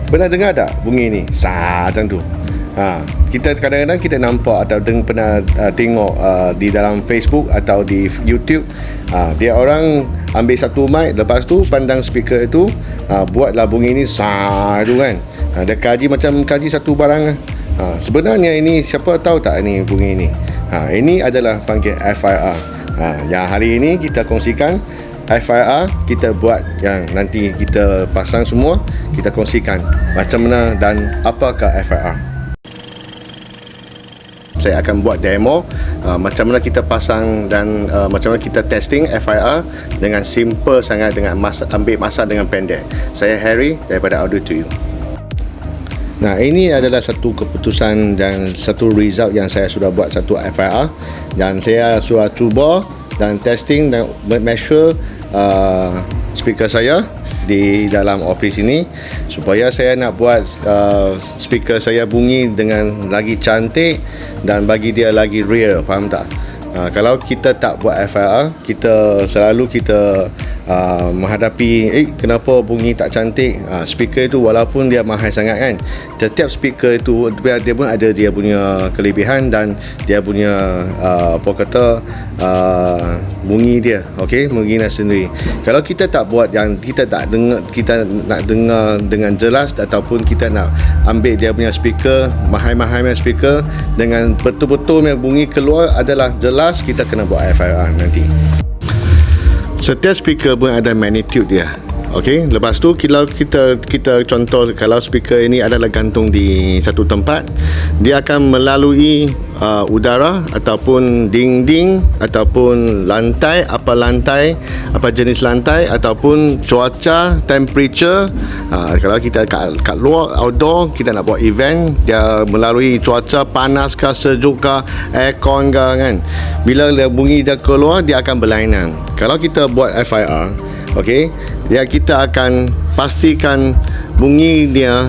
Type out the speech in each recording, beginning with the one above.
Pernah dengar tak bunyi ni? Macam tu. Kita kadang-kadang kita nampak atau pernah tengok di dalam Facebook atau di YouTube, dia orang ambil satu mic, lepas tu pandang speaker itu, buatlah bunyi ni tu kan. Dia kaji satu barang. Sebenarnya ini siapa tahu tak ini bunyi ni? Ini adalah panggil FIR. Yang hari ini kita kongsikan FIR, kita buat yang nanti kita pasang semua, kita kongsikan macam mana dan apakah FIR. Saya akan buat demo macam mana kita pasang dan macam mana kita testing FIR dengan simple sangat, dengan ambil masa dengan pendek. Saya Harry daripada Audio to You. Nah, ini adalah satu keputusan dan satu result yang saya sudah buat satu FIR, dan saya sudah cuba dan testing dan measure speaker saya di dalam office ini supaya saya nak buat speaker saya bunyi dengan lagi cantik dan bagi dia lagi real, faham tak? Kalau kita tak buat FIR, kita selalu menghadapi kenapa bunyi tak cantik. Speaker itu walaupun dia mahal sangat kan, setiap speaker itu dia pun ada dia punya kelebihan dan dia punya bunyi dia, bunyi dia sendiri. Kalau kita tak buat yang kita nak dengar dengan jelas, ataupun kita nak ambil dia punya speaker mahal-mahal punya speaker dengan betul-betul yang bunyi keluar adalah jelas, kita kena buat FIR nanti. Setiap speaker pun ada magnitude dia. Lepas tu kalau kita contoh, kalau speaker ini adalah gantung di satu tempat, dia akan melalui udara ataupun dinding ataupun lantai, apa jenis lantai ataupun cuaca, temperature. Kalau kita kat luar outdoor, kita nak buat event, dia melalui cuaca panas ke sejuk ke aircon ke kan, bila dia bunyi dia keluar, dia akan berlainan. Kalau kita buat FIR, ya kita akan pastikan bunyinya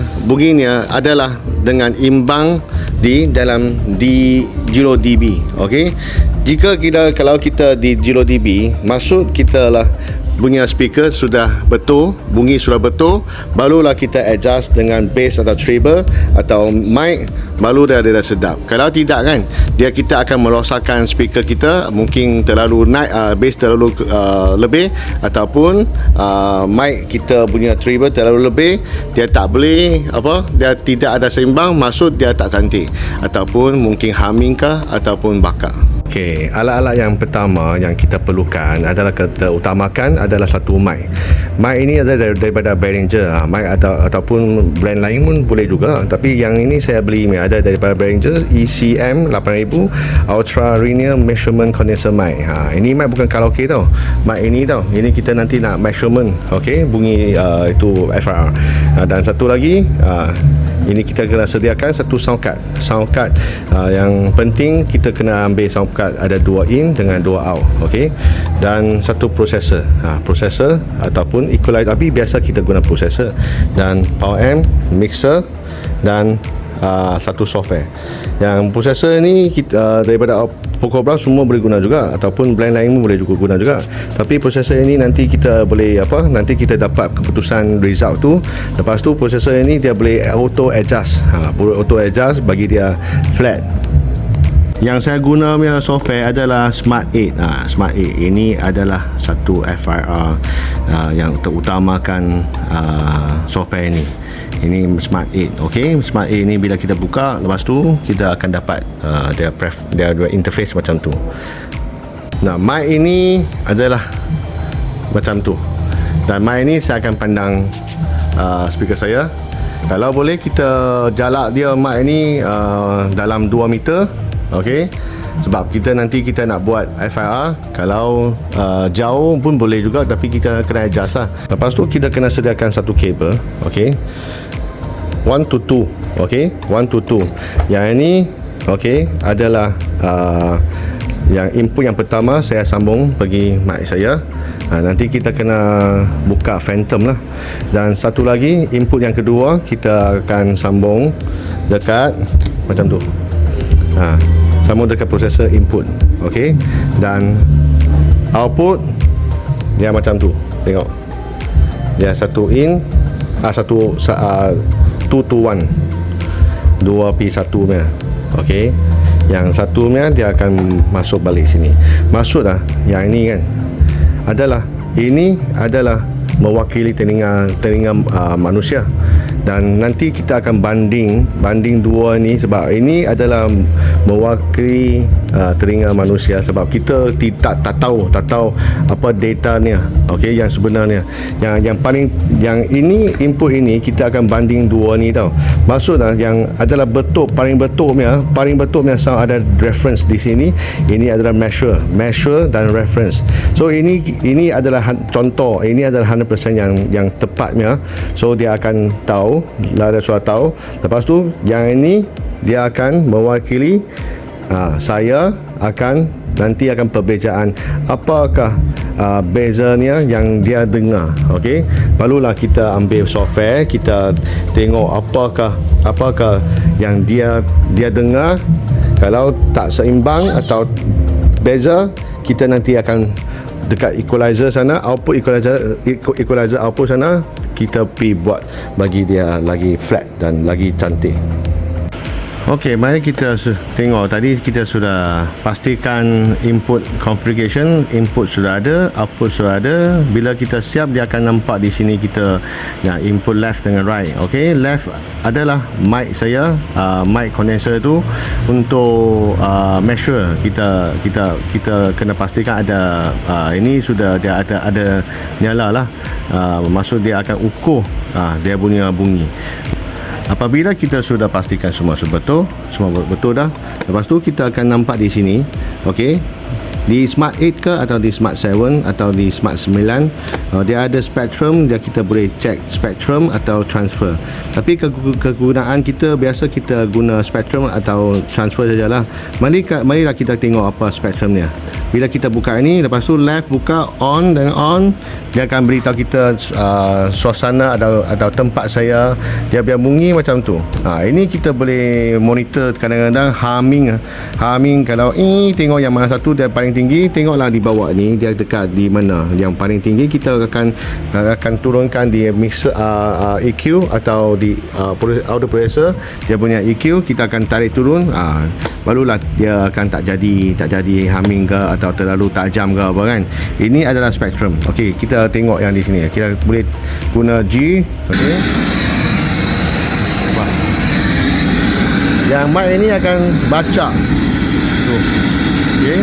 adalah dengan imbang di dalam 0 dB. Kalau kita di 0 dB, maksud kita lah bunyi speaker sudah betul, bunyi sudah betul, barulah kita adjust dengan bass atau treble atau mic, baru dia sedap. Kalau tidak kan, kita akan merosakkan speaker kita, mungkin terlalu naik, bass terlalu lebih, ataupun mic kita punya treble terlalu lebih, dia tak boleh dia tidak ada seimbang, maksud dia tak cantik, ataupun mungkin humming kah ataupun bakar. Alat-alat yang pertama yang kita perlukan adalah, kita utamakan adalah satu mic. Mic ini adalah daripada Behringer. Mic ataupun brand lain pun boleh juga, tapi yang ini saya beli ada daripada Behringer ECM 8000 Ultra Linear Measurement Condenser Mic. Ini mic bukan karaoke tau. Mic ini tau, ini kita nanti nak measurement, bunyi itu FIR. Dan satu lagi, ini kita kena sediakan satu sound card. Yang penting kita kena ambil sound card ada 2 in dengan 2 out, dan satu processor ataupun equalizer, tapi biasa kita guna processor, dan power amp, mixer, dan satu software. Yang processor ni kita daripada Poco Blast semua boleh guna juga, ataupun brand lain pun boleh juga guna juga. Tapi processor ini nanti kita boleh nanti kita dapat keputusan result tu. Lepas tu processor ini dia boleh auto adjust, bagi dia flat. Yang saya guna punya software adalah Smart 8. Smart 8 ini adalah satu FIR yang terutamakan software ini. Ini Smart 8. Smart 8 ini bila kita buka, lepas tu kita akan dapat dia interface macam tu. Nah, mic ini adalah macam tu. Dan mic ini saya akan pandang speaker saya. Kalau boleh kita jalak dia mic ini dalam 2 meter. Sebab kita nanti kita nak buat FIR, kalau jauh pun boleh juga, tapi kita kena adjust lah. Lepas tu kita kena sediakan satu kabel, 1 to 2, 1 to 2. Yang ini adalah yang input yang pertama saya sambung bagi mic saya. Nanti kita kena buka phantom lah. Dan satu lagi, input yang kedua kita akan sambung dekat macam tu. Sambung dekat processor input, dan output dia macam tu. Tengok, dia satu in, 2 to 1, 2P1 nya. Okey, yang satu nya dia akan masuk balik sini. Maksudlah yang ini kan ini adalah mewakili telinga manusia, dan nanti kita akan banding dua ni, sebab ini adalah mewakili telinga manusia, sebab kita tak tahu apa datanya, okey, yang sebenarnya yang ini input ini kita akan banding dua ni tau. Maksudnya yang adalah paling betulnya sound ada reference di sini. Ini adalah measure dan reference. So ini adalah contoh, ini adalah 100% yang tepatnya. So dia akan tahu, ada suara tahu. Lepas tu yang ini dia akan mewakili saya nanti akan perbezaan apakah bezanya yang dia dengar. Okey, barulah kita ambil software, kita tengok apakah yang dia dengar. Kalau tak seimbang atau beza, kita nanti akan dekat equalizer sana, output equalizer output sana, kita pergi buat bagi dia lagi flat dan lagi cantik. Okey, mari kita tengok. Tadi kita sudah pastikan input configuration, input sudah ada, output sudah ada. Bila kita siap, dia akan nampak di sini kita input left dengan right. Okey, left adalah mic saya, mic condenser tu untuk measure. Kita kena pastikan ada ini sudah dia ada nyala lah. Maksud dia akan ukur dia punya bunyi. Apabila kita sudah pastikan semua betul dah, lepas tu kita akan nampak di sini, okey, di Smart 8 ke atau di Smart 7 atau di Smart 9, dia ada spectrum, kita boleh check spectrum atau transfer. Tapi kegunaan kita biasa kita guna spectrum atau transfer sajalah. Marilah kita tengok apa spectrumnya. Bila kita buka ini, lepas tu left buka on, dia akan beritahu kita suasana atau tempat saya, dia biar bunyi macam tu. Ini kita boleh monitor. Kadang-kadang humming kalau tengok yang mana satu dia paling tinggi, tengoklah di bawah ni dia dekat di mana yang paling tinggi. Kita akan turunkan di mixer EQ atau di audio processor, dia punya EQ kita akan tarik turun. Barulah dia akan tak jadi humming ke atau terlalu tajam ke apa kan. Ini adalah spectrum. Okey, kita tengok yang di sini. Kita boleh guna G. Okey, yang mic ini akan baca tu. Okey,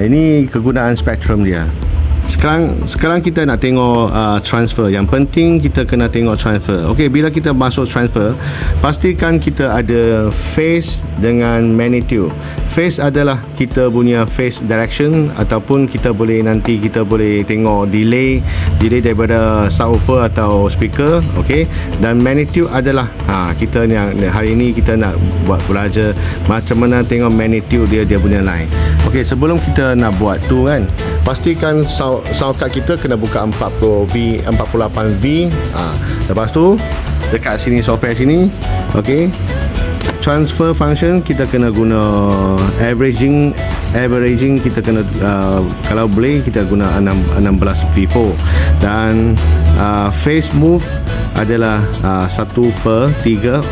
ini kegunaan spectrum dia. Sekarang kita nak tengok transfer. Yang penting kita kena tengok transfer. Okey, bila kita masuk transfer, pastikan kita ada phase dengan magnitude. Phase adalah kita punya phase direction, ataupun kita boleh tengok delay daripada subwoofer atau speaker. Okey, dan magnitude adalah kita yang hari ini kita nak belajar macam mana tengok magnitude dia punya line. Okey, sebelum kita nak buat tu kan, pastikan sound card kita kena buka 48V. Lepas tu dekat sini software sini, okey, transfer function kita kena guna averaging kita kena kalau boleh kita guna 16V4, dan phase move adalah 1/3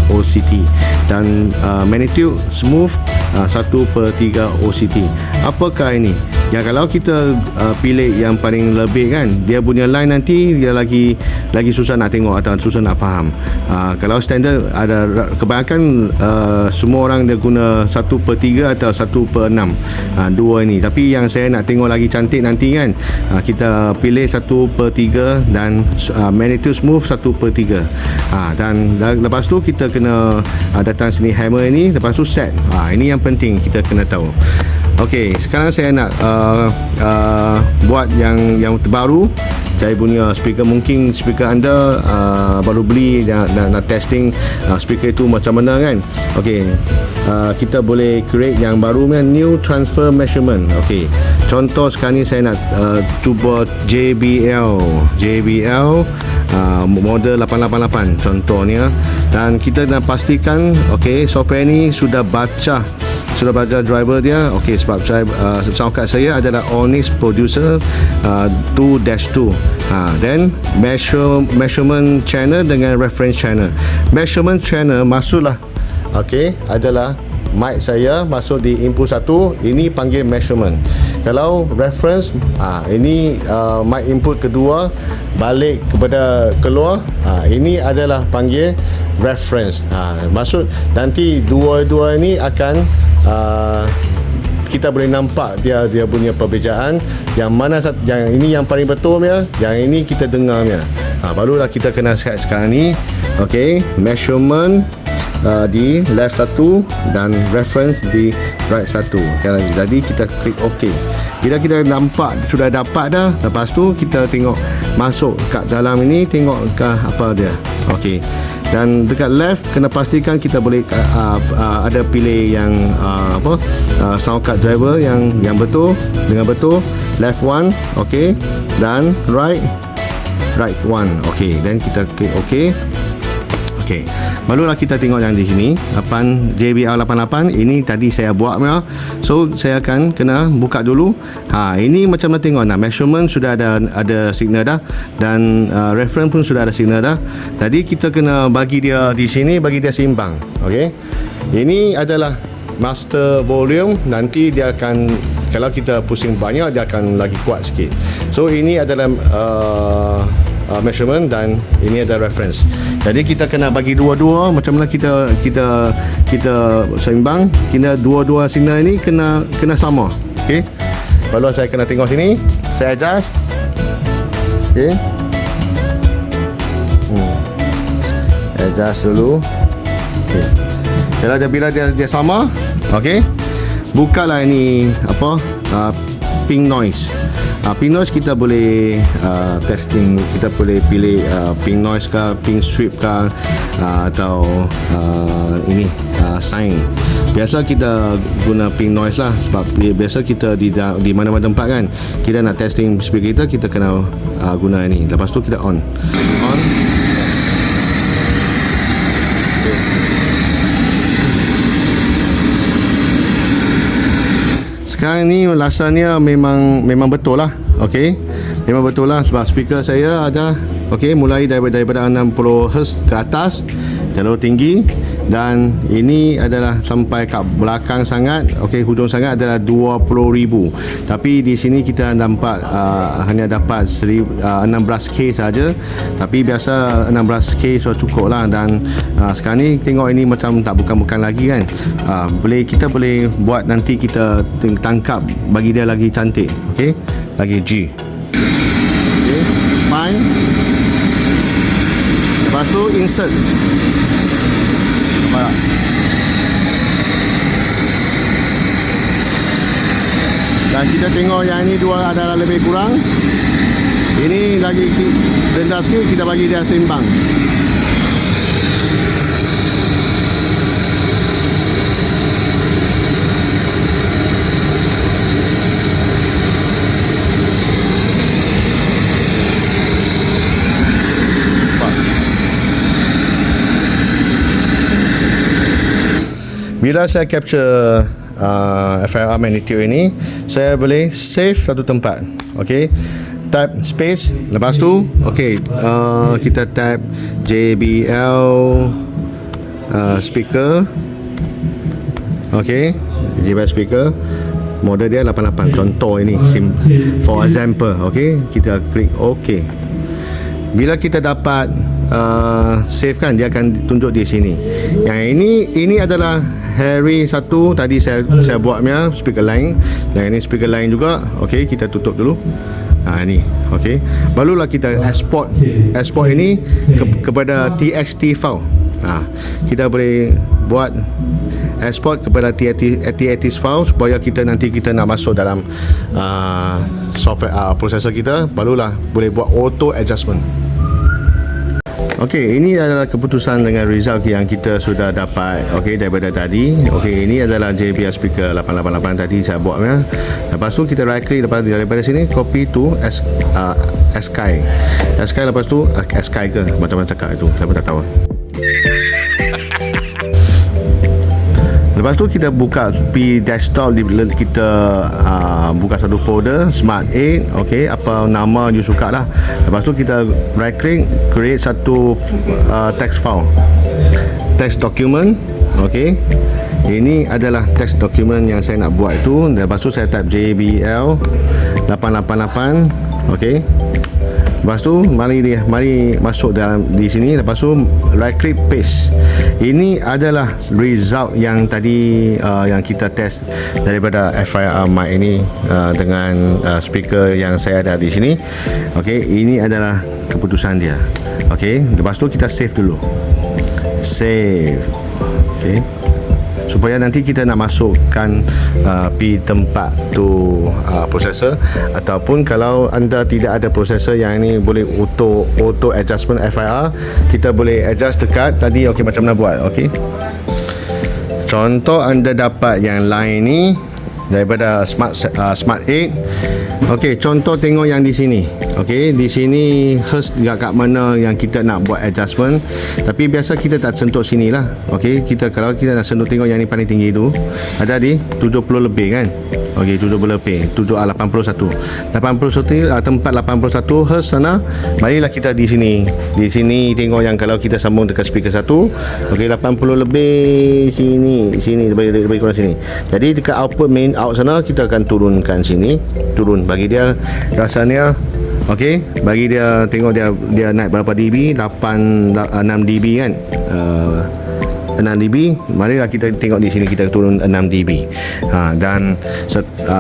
OCT, dan magnitude smooth 1/3 OCT. Apakah ini? Ya, kalau kita pilih yang paling lebih kan, dia punya line nanti dia lagi susah nak tengok atau susah nak faham. Kalau standard ada kebanyakan semua orang dia guna 1/3 atau 1/6, dua ini. Tapi yang saya nak tengok lagi cantik nanti kan, kita pilih 1/3 dan magnitude smooth 1/3. Dan lepas tu kita kena datang sini hammer ini, lepas tu set. Ini yang penting kita kena tahu. Okey, sekarang saya nak buat yang terbaru. Saya punya speaker, mungkin speaker anda baru beli dan nak testing speaker itu macam mana kan. Okey, kita boleh create yang baru kan, new transfer measurement. Okey, contoh sekarang ni saya nak cuba JBL model 888 contohnya, dan kita nak pastikan okey, software ni sudah baca sudah belajar driver dia. Okey, sebab saya sound card saya adalah Onyx Producer 2-2. Then measurement channel dengan reference channel. Measurement channel maksudlah okey adalah mic saya masuk di input 1, ini panggil measurement. Kalau reference, ini mic input kedua balik kepada keluar, ini adalah panggil reference. Maksud nanti dua-dua ini akan kita boleh nampak dia punya perbezaan, yang mana yang ini yang paling betul ya, yang ini kita dengar ya. Barulah kita kena set sekarang ni. Okey, measurement di left 1 dan reference di right 1. Jadi kita klik OK. Bila kita nampak sudah dapat dah, lepas tu kita tengok masuk kat dalam ini, tengok ke apa dia. Okey. Dan dekat left kena pastikan kita boleh ada pilih yang sound card driver yang betul dengan betul, left one, okey, dan right one, okey. Dan kita klik OK. Okey. Barulah kita tengok yang di sini JBL 88 ini tadi saya buat ya. So saya akan kena buka dulu. Ini macam mana tengok measurement sudah ada signal dah, dan reference pun sudah ada signal dah. Jadi kita kena bagi dia di sini, bagi dia seimbang. Okey. Ini adalah master volume, nanti dia akan, kalau kita pusing banyak dia akan lagi kuat sikit. So ini adalah measurement dan ini ada reference. Jadi kita kena bagi dua-dua, macam mana kita seimbang, kena dua-dua signal ini kena sama. Okey. Baru saya kena tengok sini, saya adjust. Okey. Adjust dulu. Okey. Bila dia sama, okey. Bukalah ini pink noise. Pink noise kita boleh testing, kita boleh pilih pink noise ke, pink sweep ke, atau ini sign. Biasa kita guna pink noise lah, sebab biasa kita di mana-mana tempat kan, kita nak testing speaker kita kena guna ini. Lepas tu kita on. Sekarang ni rasanya memang betul lah. Okey, memang betul lah, sebab speaker saya ada mulai daripada 60 Hz ke atas, jalur tinggi, dan ini adalah sampai kat belakang sangat, hujung sangat adalah 20,000. Tapi di sini kita nampak hanya dapat 16K saja. Tapi biasa 16K sudah cukup lah. Dan sekarang ni tengok ini macam tak bukan lagi kan. Kita boleh buat nanti kita tangkap, bagi dia lagi cantik. Okey, lagi G. Okey, fine. Lepas tu insert. Nampak tak? Dan kita tengok yang ini dua adalah lebih kurang. Ini lagi rendah sikit, kita bagi dia seimbang. Bila saya capture FLR magnitude ini, saya boleh save satu tempat. Okey, tap space, lepas tu kita tap JBL speaker. Okey, JBL speaker, model dia 88. Contoh ini for example. Okey, kita klik OK. Bila kita dapat save kan, dia akan tunjuk di sini. Yang ini adalah Harry 1 tadi saya buatnya speaker line, dan ini speaker line juga. Okey, kita tutup dulu. Ini okey. Barulah kita export ini kepada TXT file. Kita boleh buat export kepada TXT file supaya nanti kita nak masuk dalam software processor kita, barulah boleh buat auto adjustment. Okey, ini adalah keputusan dengan result yang kita sudah dapat daripada tadi. Okey, ini adalah JBL speaker 888 tadi saya buat ya. Lepas tu kita right click daripada sini, copy to SKY. Lepas tu SKY ke macam mana cakap itu, saya pun tak tahu. Lepas tu kita buka P desktop, kita buka satu folder Smart 8, okey, apa nama you suka lah. Lepas tu kita right click, create satu text file, text document, okey. Ini adalah text document yang saya nak buat itu. Lepas tu saya type JBL 888, okey. Lepas tu mari masuk dalam di sini. Lepas tu right click paste. Ini adalah result yang tadi yang kita test daripada FIR mic ini dengan speaker yang saya ada di sini. Okey, ini adalah keputusan dia. Okey, lepas tu kita save dulu. Save. Okey. Supaya nanti kita nak masukkan pi tempat tu processor, ataupun kalau anda tidak ada processor yang ini boleh auto adjustment FIR, kita boleh adjust dekat tadi. Okey, macam mana buat? Okey, contoh anda dapat yang lain ni daripada Smart 8. Okey, contoh tengok yang di sini. Okey, di sini Hertz kat mana yang kita nak buat adjustment. Tapi biasa kita tak sentuh sini lah. Okey, kalau kita nak sentuh, tengok yang ni paling tinggi tu ada di 70 lebih kan. Okey, 70 lebih, 81 tempat 81 Hertz sana. Marilah kita di sini tengok yang kalau kita sambung dekat speaker satu. Okey, 80 lebih sini lebih kurang sini. Jadi dekat output main out sana kita akan turunkan sini, turun bagi dia rasanya. Okey, bagi dia tengok dia naik berapa dB, 6 dB kan. 6 dB. Marilah kita tengok di sini, kita turun 6 dB. Dan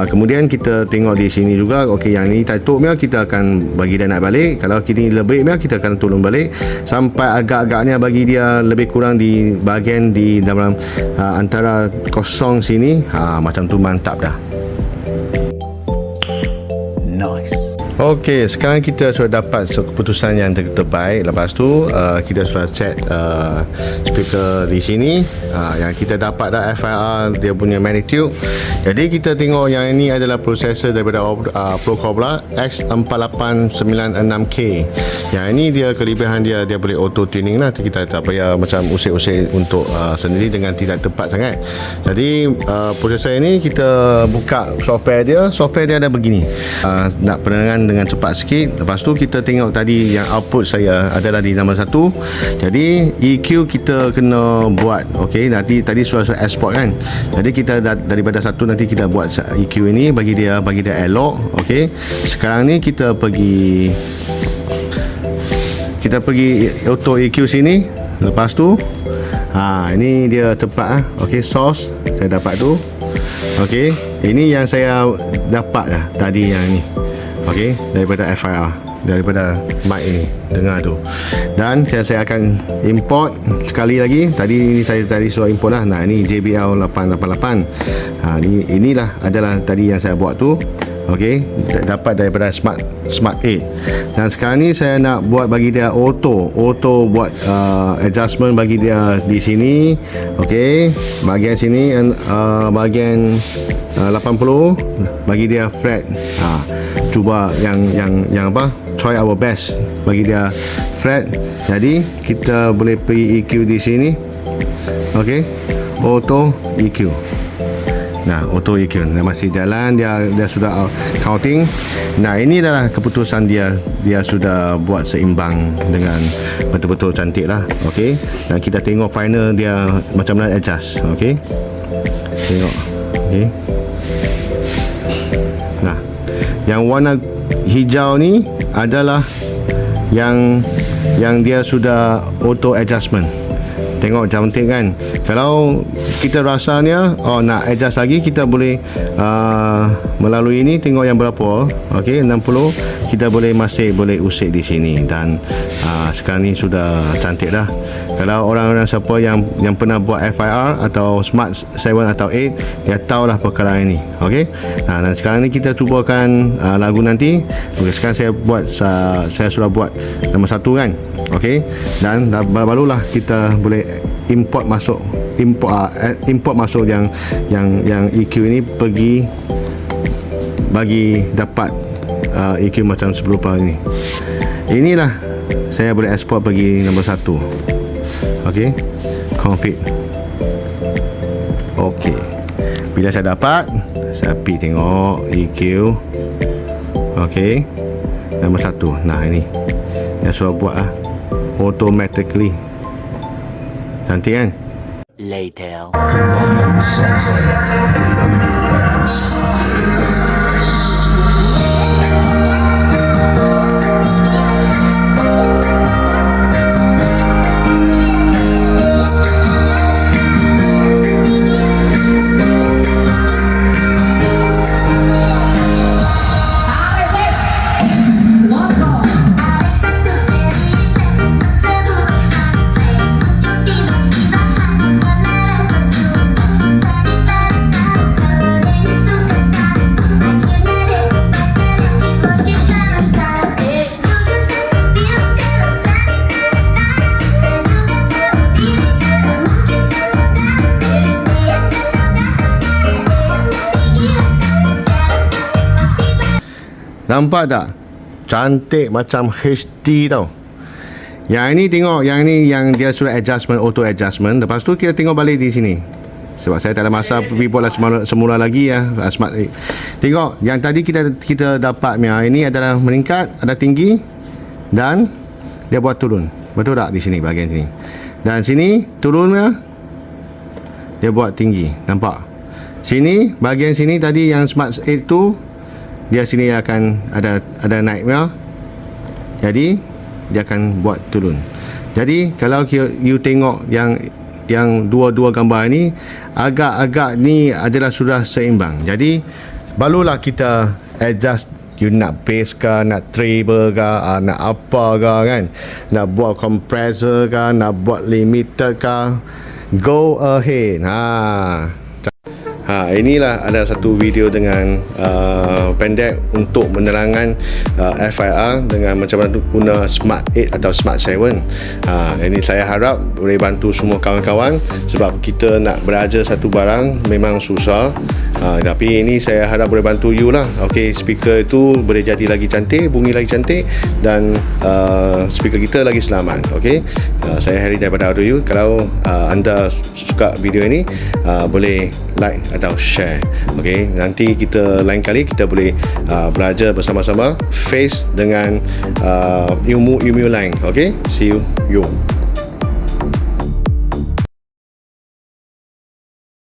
kemudian kita tengok di sini juga. Okey, yang ni tutup dia, kita akan bagi dia naik balik. Kalau kini lebih dia, kita akan turun balik sampai agak-agaknya bagi dia lebih kurang di bahagian di dalam antara kosong sini. Macam tu mantap dah. Nice. Okey, sekarang kita sudah dapat keputusan yang terbaik. Lepas tu kita sudah set speaker di sini. Yang kita dapat dah FIR dia punya magnitude. Jadi kita tengok yang ini adalah prosesor daripada Procobra X4896K. Yang ini dia kelebihan dia boleh auto tuning lah. Kita tak payah macam usik-usik untuk sendiri dengan tidak tepat sangat. Jadi prosesor ini kita buka software dia ada begini. Nak penerangan dengan cepat sikit. Lepas tu kita tengok tadi yang output saya adalah di nombor 1. Jadi EQ kita kena buat. Okey, nanti tadi sudah export kan. Jadi kita daripada satu nanti kita buat EQ ini bagi dia elok. Okey, sekarang ni kita pergi auto EQ sini. Lepas tu ini dia cepat. Okey, source saya dapat tu. Okey, ini yang saya dapat lah tadi yang ni. Okey, daripada FIR, daripada mic ini, dengar tu. Dan saya akan import sekali lagi. Tadi saya suruh import lah. Nah, ini JBL 888. Inilah adalah tadi yang saya buat tu. Okey, dapat daripada Smart 8. Dan sekarang ni saya nak buat bagi dia auto buat adjustment bagi dia di sini. Okey, bahagian sini bahagian 80 bagi dia fret. Cuba yang apa, try our best bagi dia fret. Jadi kita boleh pergi EQ di sini. Okey, auto EQ. Nah, auto EQ masih jalan, dia sudah counting. Nah, ini adalah keputusan dia sudah buat seimbang dengan betul-betul cantik lah. Okey, dan kita tengok final dia macam mana adjust. Okey, tengok. Okey, nah, yang warna hijau ni adalah yang dia sudah auto adjustment. Tengok cantik kan. Kalau kita rasanya nak adjust lagi, kita boleh melalui ini. Tengok yang berapa. Okey, 60. Kita masih boleh usik di sini. Dan sekarang ni sudah cantik dah. Kalau orang-orang siapa yang pernah buat FIR atau Smart 7 atau 8, dia tahulah perkara ini. Okey. Dan sekarang ni kita cubakan lagu nanti. Okay, sekarang saya sudah buat nombor 1 kan. Okey. Dan barulah kita boleh import masuk yang EQ ini pergi bagi dapat EQ macam serupa ini. Inilah saya boleh export pergi nombor 1. Okey, config. Bila saya dapat, saya pergi tengok EQ. Okey. Nombor 1. Nah, ini yang suruh buat lah, automatically. Cantik kan? Later. Nampak tak? Cantik macam HD tau. Yang ini tengok, yang ini yang dia suruh adjustment, auto adjustment. Lepas tu kita tengok balik di sini. Sebab saya tak ada masa pergi buat semula lagi ya, Smart 8. Tengok, yang tadi kita dapat ini adalah meningkat, ada tinggi dan dia buat turun. Betul tak di sini bahagian sini? Dan sini turunnya dia buat tinggi. Nampak? Sini bahagian sini tadi yang Smart 8 tu dia sini akan ada naiknya. Jadi dia akan buat turun. Jadi kalau you tengok yang dua-dua gambar ni, agak-agak ni adalah sudah seimbang. Jadi barulah kita adjust, you nak bass ke, nak treble ke, nak apa ke kan, nak buat compressor ke, nak buat limiter ke, go ahead. Inilah ada satu video dengan pendek untuk menerangkan FIR dengan macam mana tu guna Smart 8 atau Smart 7. Ini saya harap boleh bantu semua kawan-kawan, sebab kita nak beraja satu barang memang susah. Tapi ini saya harap boleh bantu you lah. Okey, speaker itu boleh jadi lagi cantik, bunyi lagi cantik, dan speaker kita lagi selamat. Okey, saya Harry daripada Audio You. Kalau anda suka video ini, boleh like atau share. Okey, nanti kita lain kali kita boleh belajar bersama-sama face dengan ilmu-ilmu lain. Okey, see you.